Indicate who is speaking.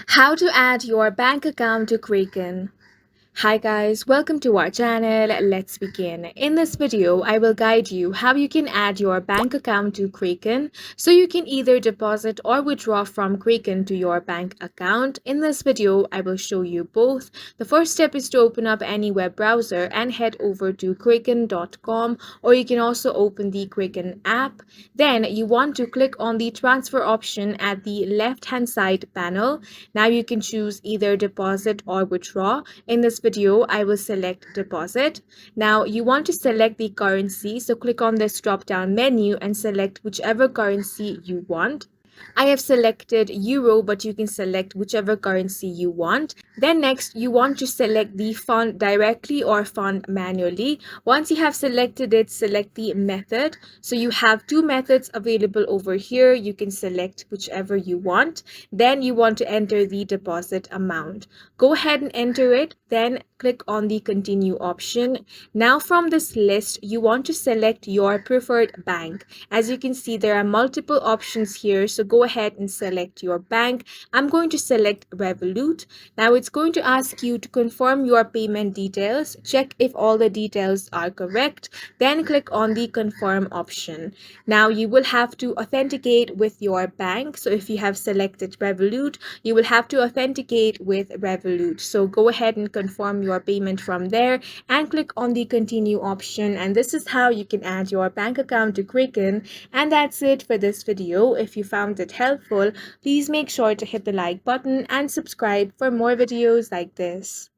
Speaker 1: How to add your bank account to Kraken. Hi guys, welcome to our channel. Let's begin. In this video, I will guide you how you can add your bank account to Kraken so you can either deposit or withdraw from Kraken to your bank account. In this video, I will show you both. The first step is to open up any web browser and head over to kraken.com, or you can also open the Kraken app. Then you want to click on the transfer option at the left hand side panel. Now you can choose either deposit or withdraw. In this video, I will select deposit. Now you want to select the currency, so click on this drop down menu and select whichever currency you want. I have selected euro, but you can select whichever currency you want. Then next, you want to select the fund directly or fund manually. Once you have selected it, select the method. So you have two methods available over here. You can select whichever you want. Then you want to enter the deposit amount. Go ahead and enter it. Then click on the continue option. Now from this list, you want to select your preferred bank. As you can see, there are multiple options here, so go ahead and select your bank. I'm going to select Revolut. Now it's going to ask you to confirm your payment details. Check if all the details are correct. Then click on the confirm option. Now you will have to authenticate with your bank. So if you have selected Revolut, you will have to authenticate with Revolut. So go ahead and confirm your payment from there and click on the continue option. And this is how you can add your bank account to Kraken. And that's it for this video. If you found it helpful, please make sure to hit the like button and subscribe for more videos like this.